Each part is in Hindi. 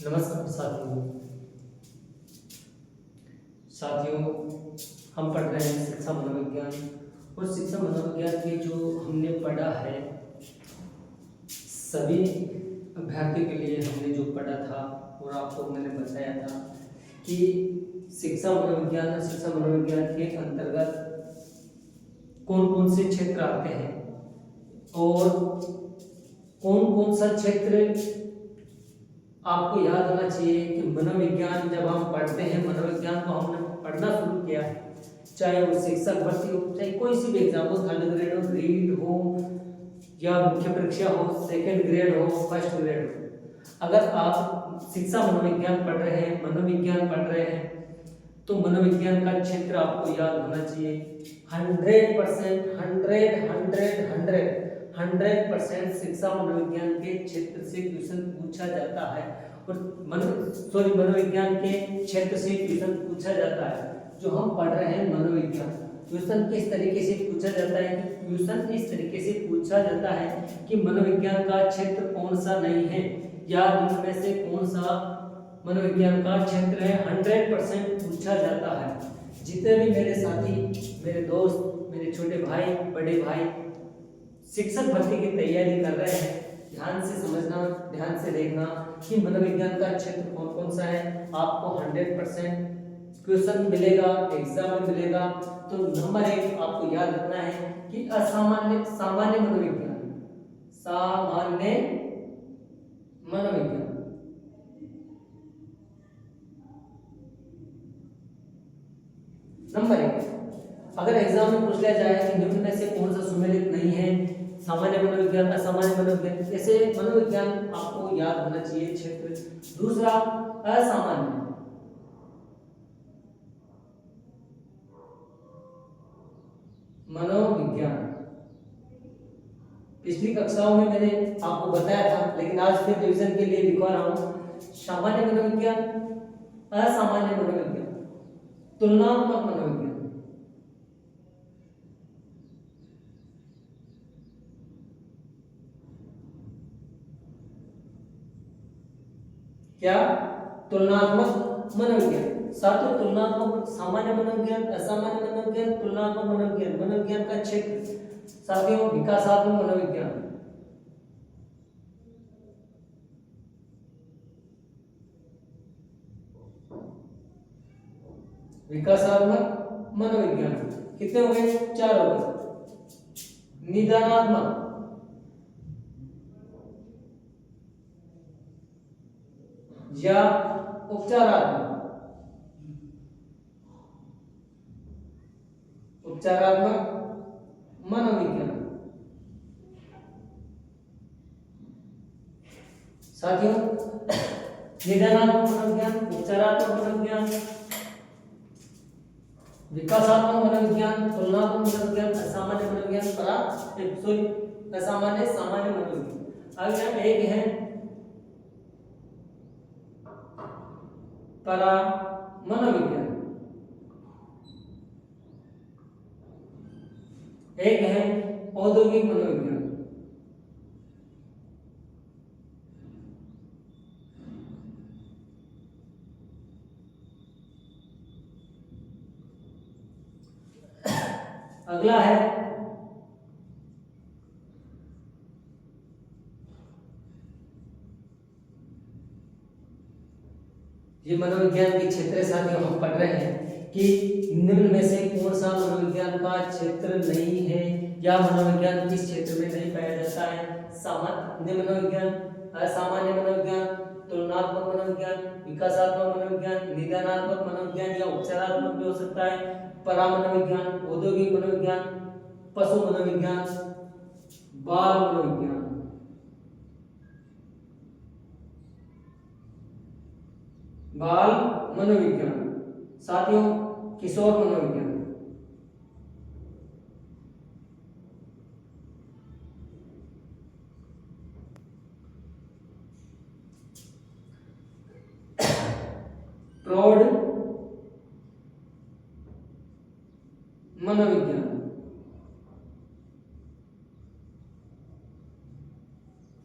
नमस्कार साथियों हम पढ़ रहे हैं शिक्षा मनोविज्ञान। और शिक्षा मनोविज्ञान के जो हमने पढ़ा है सभी अभ्यर्थियों के लिए हमने जो पढ़ा था और आपको मैंने बताया था कि शिक्षा मनोविज्ञान के अंतर्गत कौन कौन से क्षेत्र आते हैं और कौन कौन सा क्षेत्र आपको याद होना चाहिए कि मनोविज्ञान जब हम पढ़ते हैं, मनोविज्ञान को हमने पढ़ना शुरू किया है, चाहे वो शिक्षक भर्ती हो, चाहे कोई सी भी एग्जाम हो, थर्ड ग्रेड हो, रीट हो या मुख्य परीक्षा हो, सेकंड ग्रेड हो, फर्स्ट ग्रेड हो, अगर आप शिक्षा मनोविज्ञान पढ़ रहे हैं, मनोविज्ञान पढ़ रहे हैं तो मनोविज्ञान का क्षेत्र आपको याद होना चाहिए। 100% शिक्षा मनोविज्ञान के क्षेत्र से क्वेश्चन पूछा जाता है और मनोविज्ञान के क्षेत्र से क्वेश्चन पूछा जाता है। जो हम पढ़ रहे हैं मनोविज्ञान, क्वेश्चन किस तरीके से पूछा जाता है कि क्वेश्चन इस तरीके से पूछा जाता है कि मनोविज्ञान का क्षेत्र कौन सा नहीं है या इनमें से कौन सा मनोविज्ञान का क्षेत्र है, 100% पूछा जाता है। जितने भी मेरे साथी, मेरे दोस्त, मेरे छोटे भाई, बड़े भाई शिक्षक भर्ती की तैयारी कर रहे हैं, ध्यान से समझना, ध्यान से देखना कि मनोविज्ञान का क्षेत्र कौन कौन सा है। आपको 100% क्वेश्चन मिलेगा, एग्जाम में मिलेगा। तो नंबर 1 आपको याद रखना है कि सामान्य मनोविज्ञान, सामान्य मनोविज्ञान। नंबर 1, अगर एग्जाम में पूछ लिया जाए कि निम्न में से कौन सा सुमेलित नहीं है, सामान्य मनोविज्ञान, असामान्य मनोविज्ञान, ऐसे मनोविज्ञान आपको याद होना चाहिए क्षेत्र। दूसरा, असामान्य मनोविज्ञान। पिछली कक्षाओं में मैंने आपको बताया था, लेकिन आज फिर रिवीजन के लिए लिखवा रहा हूं। सामान्य मनोविज्ञान, असामान्य मनोविज्ञान, तुलनात्मक मनोविज्ञान। क्या? तुलनात्मक मनोविज्ञान। साथियों, तुलनात्मक, सामान्य मनोविज्ञान, असामान्य मनोविज्ञान, तुलनात्मक मनोविज्ञान, मनोविज्ञान का क्षेत्र। साथियों, विकासात्मक मनोविज्ञान, विकासात्मक मनोविज्ञान कितने हो गए? 4 हो गए। निदानात्मक, या उपचारात्मक मनोविज्ञान। साथियों, निदानात्मक मनोविज्ञान, उपचारात्मक मनोविज्ञान, विकासात्मक मनोविज्ञान, तुलनात्मक मनोविज्ञान, असामान्य मनोविज्ञान, असामान्य सामान्य मनोविज्ञान। आगे हम एक है परा मनोविज्ञान, एक है औद्योगिक मनोविज्ञान। अगला है ये मनोविज्ञान के क्षेत्र साथियों हम पढ़ रहे हैं कि निम्न में से कौन सा मनोविज्ञान का क्षेत्र नहीं है या मनोविज्ञान किस क्षेत्र में नहीं पाया जाता है। सामान्य मनोविज्ञान, असामान्य मनोविज्ञान, तुलनात्मक मनोविज्ञान, विकासात्मक मनोविज्ञान, निदानात्मक मनोविज्ञान या उपचारात्मक भी हो सकता है, परा मनोविज्ञान, औद्योगिक मनोविज्ञान, पशु मनोविज्ञान, बाल मनोविज्ञान। बाल मनोविज्ञान। साथियों, किशोर मनोविज्ञान, प्रौढ़ मनोविज्ञान।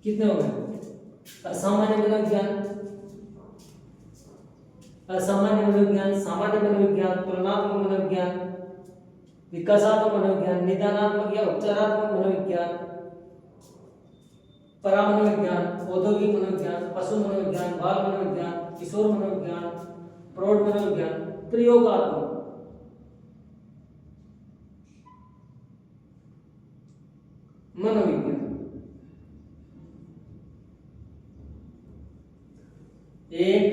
कितने हो गए? असामान्य मनोविज्ञान, असामान्य मनोविज्ञान, सामान्य मनोविज्ञान, तुलनात्मक मनोविज्ञान, विकासात्मक मनोविज्ञान, निदानात्मक या उपचारात्मक मनोविज्ञान, परामनोविज्ञान, औद्योगिक मनोविज्ञान, पशु मनोविज्ञान, बाल मनोविज्ञान, किशोर मनोविज्ञान, प्रौढ़ मनोविज्ञान, प्रयोगात्मक मनोविज्ञान। 1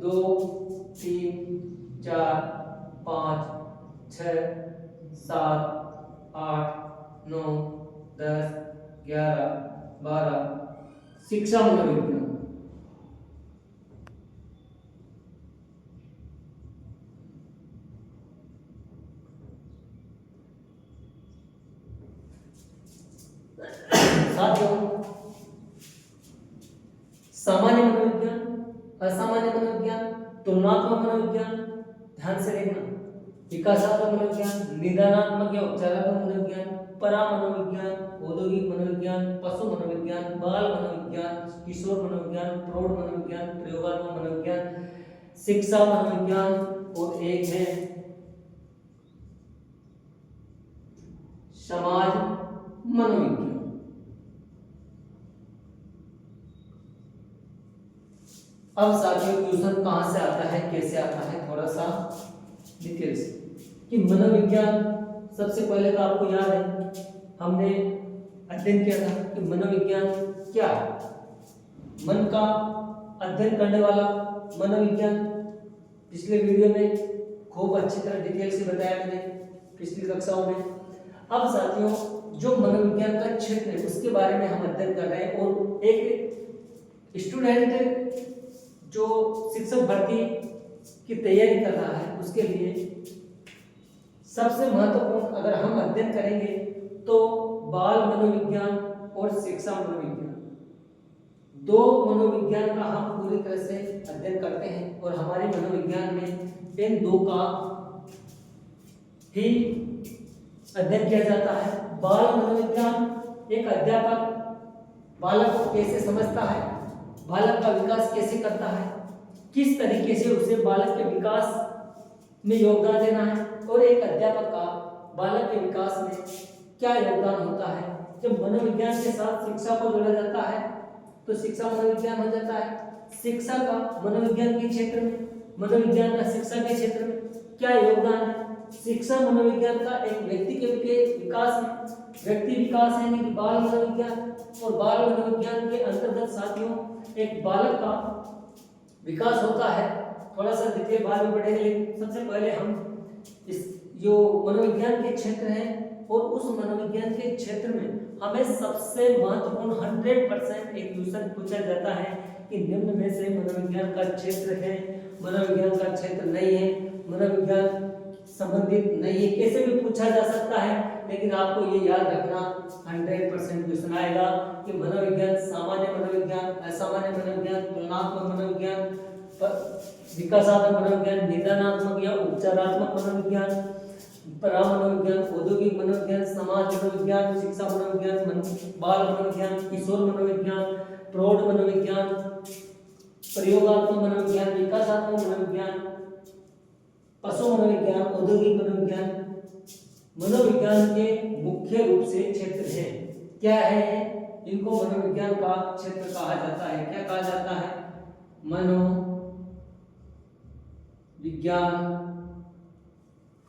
2 3 4 5 6 7 8 9 10 11 12 शिक्षा मनोविज्ञान। साथियों, सामान्य मनोविज्ञान, असामान्य मनोविज्ञान, तुलनात्मक मनोविज्ञान, ध्यान से देखना, विकासात्मक मनोविज्ञान, निदानात्मक या उपचारात्मक मनोविज्ञान, परामनोविज्ञान, औद्योगिक मनोविज्ञान, पशु मनोविज्ञान, बाल मनोविज्ञान, किशोर मनोविज्ञान, प्रौढ़ मनोविज्ञान, प्रयोगात्मक मनोविज्ञान, शिक्षा मनोविज्ञान और एक है समाज मनोविज्ञान। अब साथियों, क्वेश्चन कहां से आता है, कैसे आता है, थोड़ा सा डिटेल्स कि मनोविज्ञान, सबसे पहले तो आपको याद है हमने अध्ययन किया था कि मनोविज्ञान क्या है। मन का अध्ययन करने वाला मनोविज्ञान पिछले वीडियो में खूब अच्छी तरह डिटेल से बताया मैंने पिछली कक्षाओं में। अब साथियों, जो मनोविज्ञान का क्षेत्र है उसके बारे में हम अध्ययन कर रहे हैं और एक स्टूडेंट जो शिक्षक भर्ती की तैयारी कर रहा है उसके लिए सबसे महत्वपूर्ण अगर हम अध्ययन करेंगे तो बाल मनोविज्ञान और शिक्षा मनोविज्ञान, दो मनोविज्ञान का हम पूरी तरह से अध्ययन करते हैं और हमारे मनोविज्ञान में इन दो का ही अध्ययन किया जाता है। बाल मनोविज्ञान एक अध्यापक बालक को कैसे समझता है, बालक का विकास कैसे करता है, किस तरीके से उसे बालक के विकास में योगदान देना है और एक अध्यापक का बालक के विकास में क्या योगदान होता है। जब मनोविज्ञान के साथ शिक्षा को जोड़ा जाता है तो शिक्षा मनोविज्ञान हो जाता है। शिक्षा का मनोविज्ञान के क्षेत्र में, मनोविज्ञान का शिक्षा के क्षेत्र में क्या योगदान है। शिक्षा मनोविज्ञान का एक व्यक्ति के विकास में, व्यक्ति विकास है यानी कि बाल मनोविज्ञान, और बाल मनोविज्ञान के अंतर्गत साथियों एक बालक का विकास होता है। थोड़ा सा डिटेल बाद में पढ़ेंगे, लेकिन सबसे पहले हम इस जो मनोविज्ञान के क्षेत्र है और उस मनोविज्ञान के क्षेत्र में हमें सबसे महत्वपूर्ण 100% एक क्वेश्चन पूछा जाता है कि निम्न में से मनोविज्ञान का क्षेत्र है, मनोविज्ञान का क्षेत्र नहीं है, मनोविज्ञान संबंधित नहीं है, कैसे भी पूछा जा सकता है। लेकिन आपको ये याद रखना 100% क्वेश्चन आएगा कि मनोविज्ञान, सामान्य मनोविज्ञान, असामान्य मनोविज्ञान, तुलनात्मक मनोविज्ञान, विकासात्मक मनोविज्ञान, निदानात्मक या उपचारात्मक मनोविज्ञान, परामनोविज्ञान, औद्योगिक मनोविज्ञान, समाज मनोविज्ञान, शिक्षा मनोविज्ञान, बाल मनोविज्ञान, किशोर मनोविज्ञान, प्रौढ़ मनोविज्ञान, प्रयोगात्मक मनोविज्ञान, विकासात्मक मनोविज्ञान, पशु मनोविज्ञान, औद्योगिक मनोविज्ञान, मनोविज्ञान के मुख्य रूप से क्षेत्र है। क्या है? इनको मनोविज्ञान का क्षेत्र कहा जाता है। क्या कहा जाता है? मनोविज्ञान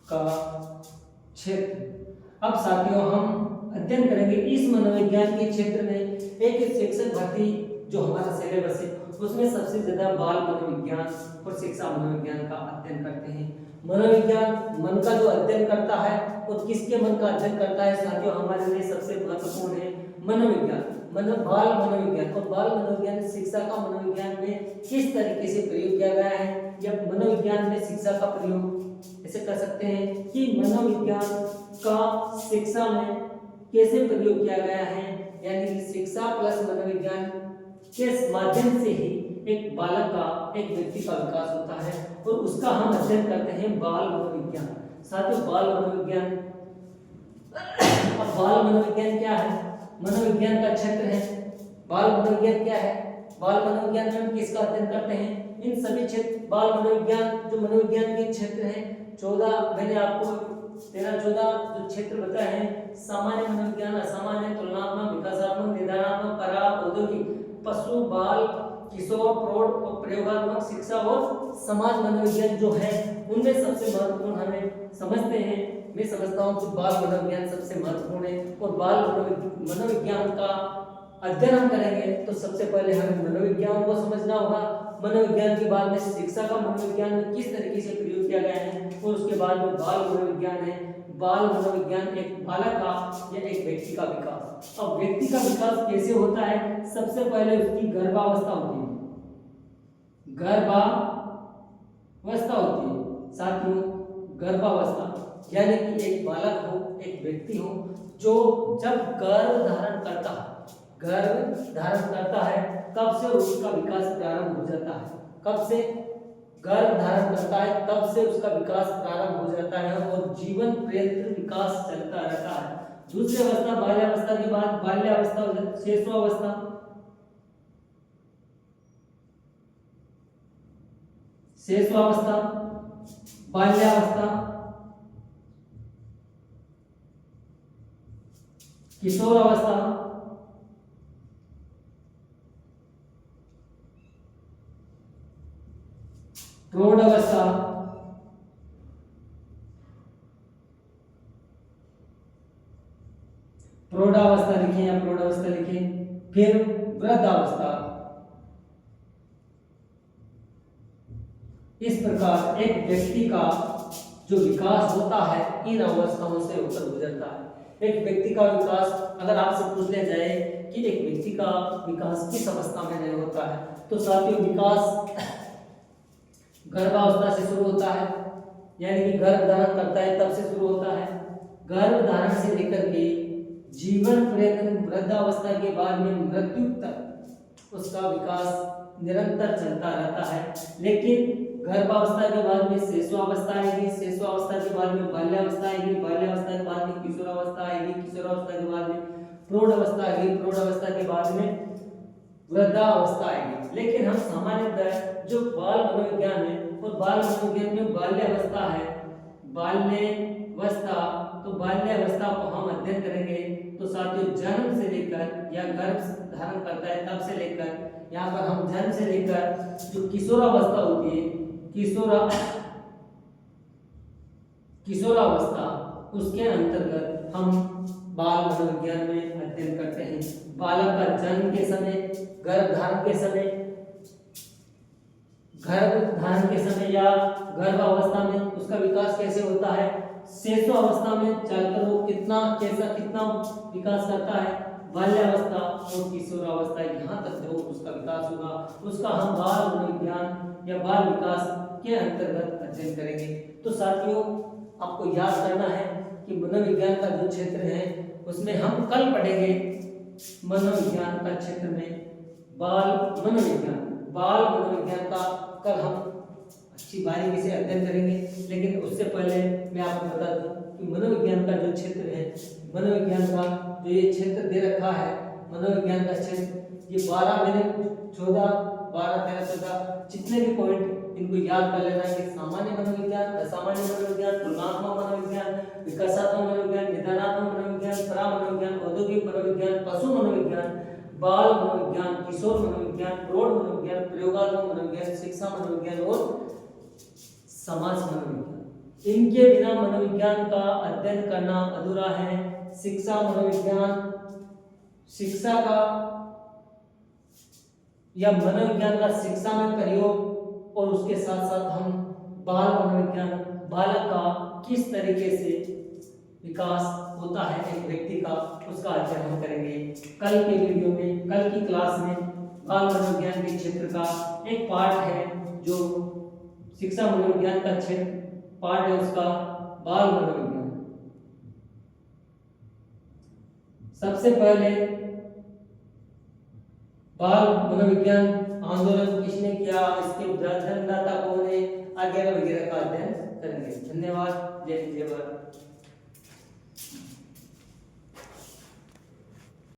का क्षेत्र। अब साथियों हम अध्ययन करेंगे इस मनोविज्ञान के क्षेत्र में एक शिक्षक भर्ती जो हमारा सिलेबस है उसमें सबसे ज्यादा बाल मनोविज्ञान और शिक्षा मनोविज्ञान का अध्ययन करते हैं। मनोविज्ञान मन का जो अध्ययन करता है और किसके मन का अध्ययन करता है साथियों, हमारे लिए सबसे महत्वपूर्ण है मनोविज्ञान, बाल मनोविज्ञान। और बाल मनोविज्ञान शिक्षा का मनोविज्ञान में किस तरीके से प्रयोग किया गया है, या मनोविज्ञान में शिक्षा का प्रयोग ऐसे कर सकते हैं कि मनोविज्ञान का शिक्षा में कैसे प्रयोग किया गया है, यानी शिक्षा प्लस मनोविज्ञान के माध्यम से ही एक बालक का, एक व्यक्ति का विकास होता है और उसका हम अध्ययन करते हैं बाल मनोविज्ञान। साथियों बाल मनोविज्ञान, अब बाल मनोविज्ञान क्या है? मनोविज्ञान का क्षेत्र है। बाल मनोविज्ञान क्या है? बाल मनोविज्ञान में हम किसका अध्ययन करते हैं? इन सभी क्षेत्र बाल मनोविज्ञान जो मनोविज्ञान के क्षेत्र हैं 14 मैंने आपको 13-14 जो क्षेत्र बताए हैं, सामान्य मनोविज्ञान, असामान्य, तुलनात्मक, विकासात्मक, निदानात्मक, परा, औद्योगिक, पशु, बाल, किशोर, प्रौढ़ और प्रयोगात्मक शिक्षा और समाज मनोविज्ञान जो है उनमें सबसे महत्वपूर्ण हमें समझते हैं। मैं समझता हूँ कि बाल मनोविज्ञान सबसे महत्वपूर्ण है और बाल मनोविज्ञान का अध्ययन हम करेंगे तो सबसे पहले हमें मनोविज्ञान को समझना होगा। मनोविज्ञान के बाद में शिक्षा का मनोविज्ञान में किस तरीके से प्रयोग किया गया है और उसके बाद में बाल मनोविज्ञान है। बाल मनोविज्ञान एक बालक का या एक व्यक्ति का विकास। अब व्यक्ति का विकास कैसे होता है? सबसे पहले उसकी गर्भावस्था होती है, गर्भावस्था होती है साथियों, गर्भावस्था यानी कि एक बालक हो, एक व्यक्ति हो जो जब गर्भ धारण करता है तब से उसका विकास प्रारंभ हो जाता है। कब से? गर्भ धारण करता है तब से उसका विकास प्रारंभ हो जाता है और जीवन पर्यंत विकास चलता रहता है। दूसरी अवस्था बाल्यावस्था के बाद बाल्यावस्था हो जाती है, शिशुअवस्था, शिशुअवस्था, बाल्यावस्था, किशोरावस्था, प्रौढ़ावस्था, प्रौढ़ावस्था लिखें या प्रौढ़ावस्था लिखें, फिर वृद्धावस्था। इस प्रकार एक व्यक्ति का जो विकास होता है इन अवस्थाओं से होकर गुजरता है। एक व्यक्ति का विकास अगर आपसे पूछ लिया जाए कि एक व्यक्ति का विकास किस अवस्था में नहीं होता है तो साथियों विकास गर्भावस्था से शुरू होता है, यानी कि गर्भ धारण करता है तब से शुरू होता है। गर्भ धारण से लेकर के जीवन पर्यंत वृद्धावस्था के बाद में मृत्यु तक उसका विकास निरंतर चलता रहता है। लेकिन गर्भावस्था के बाद में शिशुअवस्था आएगी, शिशुअवस्था के बाद में बाल्यावस्था आएगी, बाल्यावस्था के बाद में किशोरावस्था आएगी, किशोरावस्था के बाद में प्रौढ़ावस्था आएगी, प्रौढ़ावस्था के बाद में वृद्धावस्था आएगी। लेकिन हम सामान्यतः जो बाल मनोविज्ञान है और बाल मनोविज्ञान में बाल्यावस्था है, बाल्यावस्था तो बाल्यावस्था को हम अध्ययन करेंगे तो साथियों जन्म से लेकर या गर्भ धारण करता है तब से लेकर यहाँ पर हम जन्म से लेकर जो किशोरावस्था होती है किशोरावस्था उसके अंतर्गत हम बाल मनोविज्ञान में अध्ययन करते हैं। बालक का जन्म के समय, गर्भ धारण के समय या गर्भावस्था में उसका विकास कैसे होता है, शिशु अवस्था में चलकर वो कितना विकास करता है, बाल्यावस्था और किशोरावस्था यहाँ तक जो उसका विकास होगा उसका हम बाल मनोविज्ञान या बाल विकास के अंतर्गत अध्ययन करेंगे। तो साथियों आपको याद करना है कि मनोविज्ञान का जो क्षेत्र है उसमें हम कल पढ़ेंगे मनोविज्ञान का क्षेत्र में बाल मनोविज्ञान का कल हम अच्छी बारीकी से अध्ययन करेंगे। लेकिन उससे पहले मैं आपको बता दूं कि मनोविज्ञान का जो क्षेत्र है, मनोविज्ञान का जो ये क्षेत्र दे रखा है, मनोविज्ञान का क्षेत्र ये 12 मैंने 14 12 13 14 जितने भी पॉइंट इनको याद कर लेना है कि सामान्य मनोविज्ञान, असामान्य मनोविज्ञान, तुलनात्मक मनोविज्ञान, विकासात्मक मनोविज्ञान, निदानात्मक मनोविज्ञान, परा मनोविज्ञान, औद्योगिक मनोविज्ञान, पशु मनोविज्ञान, बाल मनोविज्ञान, किशोर मनोविज्ञान, प्रौढ़ मनोविज्ञान, प्रयोगात्मक मनोविज्ञान, शिक्षा मनोविज्ञान और समाज मनोविज्ञान। इनके बिना मनोविज्ञान का अध्ययन करना अधूरा है। शिक्षा मनोविज्ञान, शिक्षा का या मनोविज्ञान का शिक्षा में प्रयोग और उसके साथ साथ हम बाल मनोविज्ञान, बालक का किस तरीके से विकास होता है एक व्यक्ति का, उसका अध्ययन हम करेंगे कल के वीडियो में। कल की क्लास में बाल मनोविज्ञान के क्षेत्र का एक पार्ट है जो शिक्षा मनोविज्ञान का क्षेत्र पार्ट है उसका बाल मनोविज्ञान। सबसे पहले बाल मनोविज्ञान आंदोलन किसने किया, इसके जन्मदाता कौन है, वगैरह वगैरह का अध्ययन करेंगे। धन्यवाद। जय हिंद जय भारत।